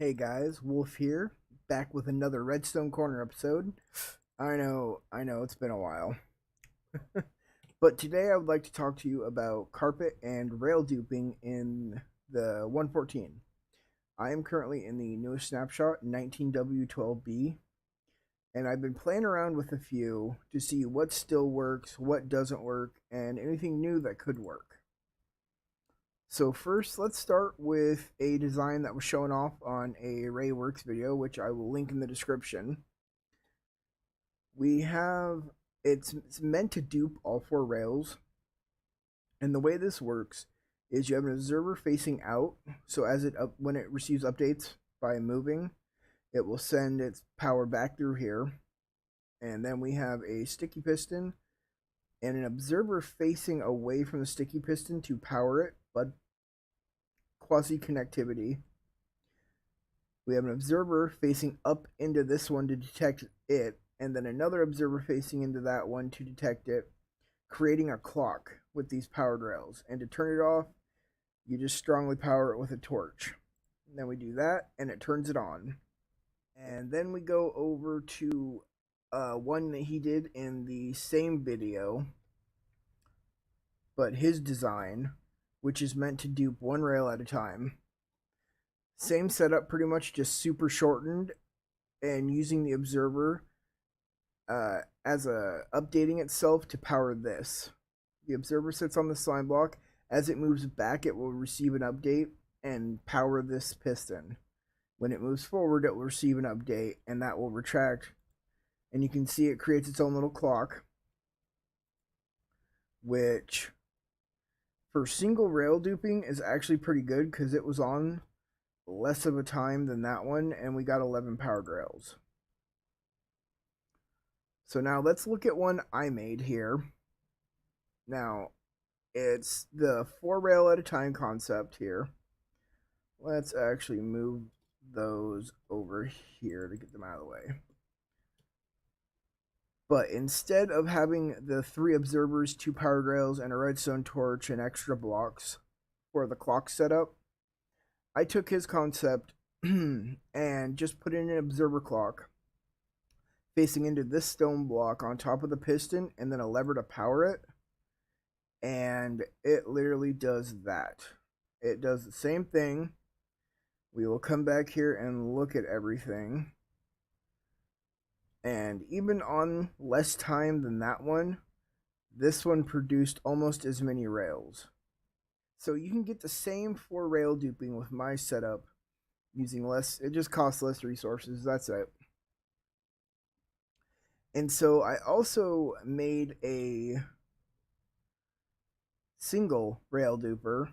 Hey guys, Wolf here, back with another Redstone Corner episode. I know, it's been a while. But today I would like to talk to you about carpet and rail duping in the 114. I am currently in the newest snapshot, 19W12B, and I've been playing around with a few to see what still works, what doesn't work, and anything new that could work. So first, let's start with a design that was shown off on a RayWorks video, which I will link in the description. We have it's meant to dupe all four rails, and the way this works is you have an observer facing out. So when it receives updates by moving, it will send its power back through here, and then we have a sticky piston and an observer facing away from the sticky piston to power it, but quasi-connectivity. We have an observer facing up into this one to detect it, and then another observer facing into that one to detect it, creating a clock with these powered rails. And to turn it off, you just strongly power it with a torch. And then we do that, and it turns it on. And then we go over to one that he did in the same video, but his design, which is meant to dupe one rail at a time. Same setup, pretty much just super shortened, and using the observer as updating itself to power this. The observer sits on the slime block. As it moves back, it will receive an update and power this piston. When it moves forward, it will receive an update, and that will retract. And you can see it creates its own little clock, which for single rail duping is actually pretty good because it was on less of a time than that one, and we got 11 powered rails. So now let's look at one I made here. Now, it's the 4 rail at a time concept here. Let's actually move those over here to get them out of the way. But instead of having the 3 observers, 2 powered rails, and a redstone torch and extra blocks for the clock setup, I took his concept and just put in an observer clock facing into this stone block on top of the piston, and then a lever to power it. And it literally does that. It does the same thing. We will come back here and look at everything. And even on less time than that one, this one produced almost as many rails. So you can get the same 4 rail duping with my setup using less. It just costs less resources. That's it. And so I also made a single rail duper.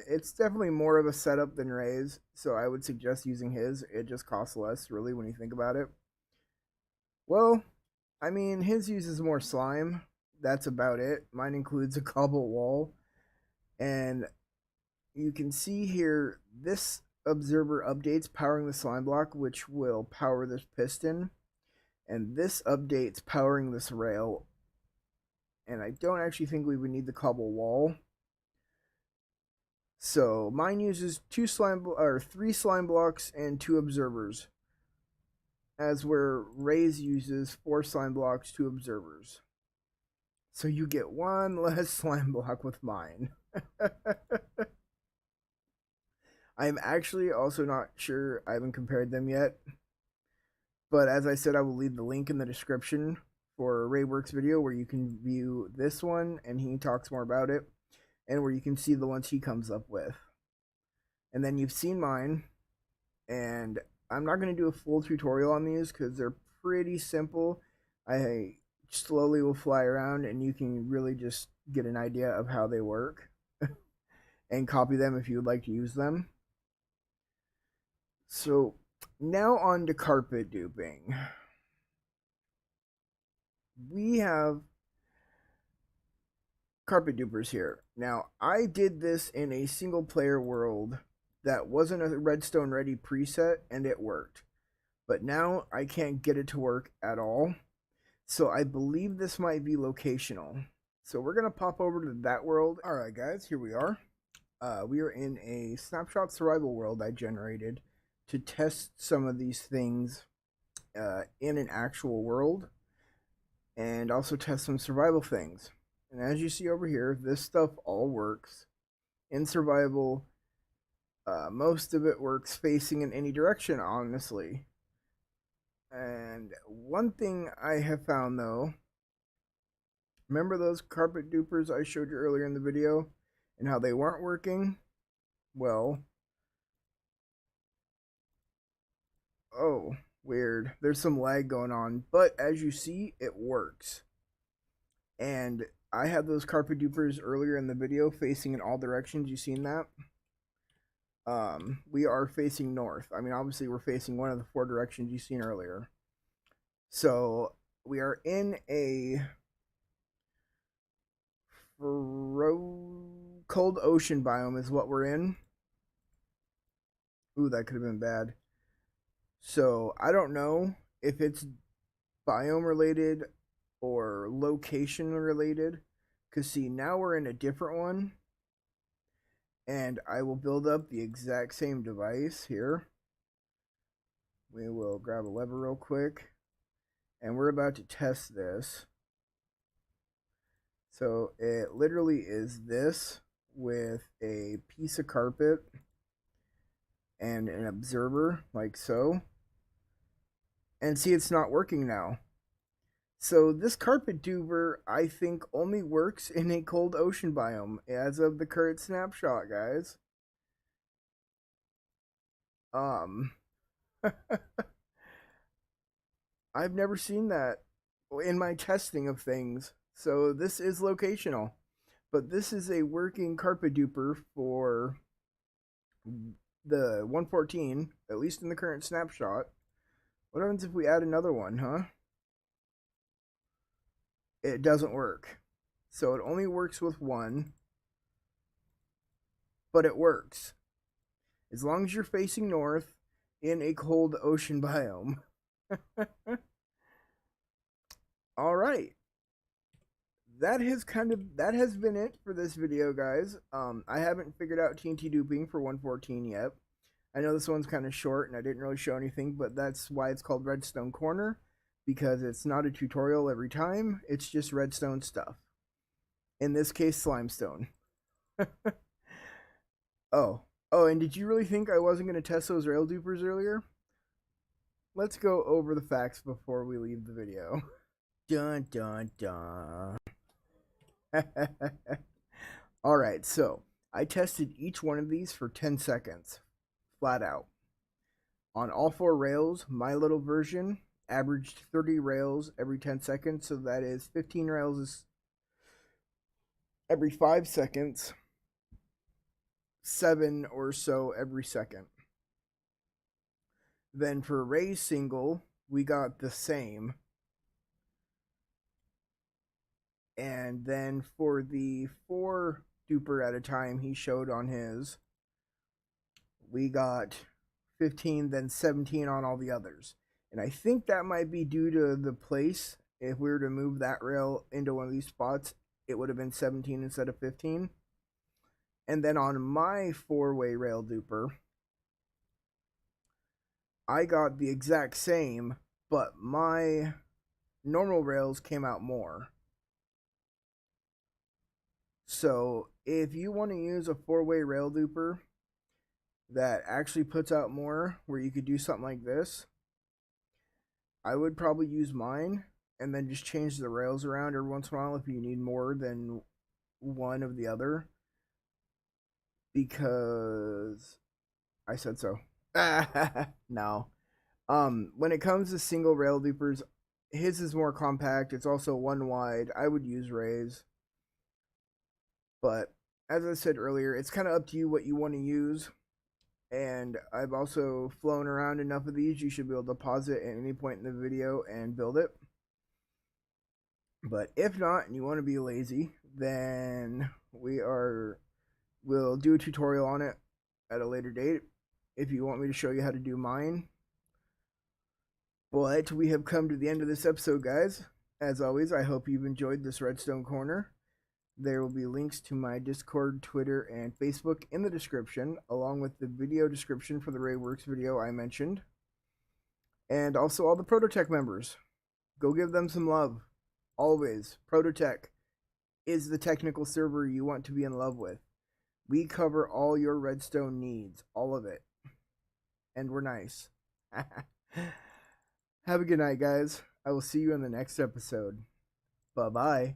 It's definitely more of a setup than Ray's, so I would suggest using his. It just costs less, really, when you think about it. Well, I mean, his uses more slime. That's about it. Mine includes a cobble wall. And you can see here, this observer updates powering the slime block, which will power this piston. And this updates powering this rail. And I don't actually think we would need the cobble wall. So mine uses 3 slime blocks and 2 observers, as where Ray's uses 4 slime blocks, 2 observers. So you get 1 less slime block with mine. I'm actually also not sure. I haven't compared them yet. But as I said, I will leave the link in the description for a RayWorks video where you can view this one and he talks more about it, and where you can see the ones he comes up with. And then you've seen mine, and I'm not going to do a full tutorial on these because they're pretty simple. I slowly will fly around and you can really just get an idea of how they work and copy them if you would like to use them. So now on to carpet duping. We have carpet dupers here. Now, I did this in a single player world that wasn't a redstone ready preset, and it worked. But now I can't get it to work at all. So I believe this might be locational. So we're going to pop over to that world. Alright guys, here we are. We are in a snapshot survival world I generated to test some of these things in an actual world, and also test some survival things. And as you see over here, this stuff all works in survival. Most of it works facing in any direction, honestly. And one thing I have found though, remember those carpet dupers I showed you earlier in the video and how they weren't working? Well, oh, weird. There's some lag going on, but as you see, it works. And I had those carpet dupers earlier in the video facing in all directions. You seen that? We are facing north. I mean, obviously we're facing one of the 4 directions you seen earlier. So we are in a cold ocean biome is what we're in. Ooh, that could have been bad. So I don't know if it's biome related or location related. Because see, now we're in a different one. And I will build up the exact same device here. We will grab a lever real quick. And we're about to test this. So it literally is this with a piece of carpet and an observer like so. And see, it's not working now. So this carpet duper, I think, only works in a cold ocean biome as of the current snapshot, guys. I've never seen that in my testing of things. So this is locational. But this is a working carpet duper for the 114, at least in the current snapshot. What happens if we add another one, huh? It doesn't work. So it only works with one, but it works. As long as you're facing north in a cold ocean biome. All right. That has been it for this video, guys. I haven't figured out TNT duping for 114 yet. I know this one's kind of short and I didn't really show anything, but that's why it's called Redstone Corner, because it's not a tutorial every time. It's just redstone stuff. In this case, slimestone. Oh, and did you really think I wasn't going to test those rail dupers earlier? Let's go over the facts before we leave the video. Dun dun dun. Alright, so I tested each one of these for 10 seconds, flat out. On all 4 rails, my little version averaged 30 rails every 10 seconds, so that is 15 rails every 5 seconds, 7 or so every second. Then for Ray's single, we got the same. And then for the 4 duper at a time he showed on his, we got 15, then 17 on all the others. And I think that might be due to the place. If we were to move that rail into one of these spots, it would have been 17 instead of 15. And then on my 4-way rail duper, I got the exact same, but my normal rails came out more. So if you want to use a 4-way rail duper that actually puts out more, where you could do something like this, I would probably use mine and then just change the rails around every once in a while if you need more than one of the other, because I said so. No. When it comes to single rail dupers, his is more compact. It's also 1 wide. I would use Ray's. But as I said earlier, it's kind of up to you what you want to use. And I've also flown around enough of these, you should be able to pause it at any point in the video and build it. But if not, and you want to be lazy, then we'll do a tutorial on it at a later date if you want me to show you how to do mine. But we have come to the end of this episode, guys. As always, I hope you've enjoyed this redstone corner. There will be links to my Discord, Twitter, and Facebook in the description, along with the video description for the RayWorks video I mentioned. And also all the ProtoTech members. Go give them some love. Always. ProtoTech is the technical server you want to be in love with. We cover all your redstone needs. All of it. And we're nice. Have a good night, guys. I will see you in the next episode. Bye-bye.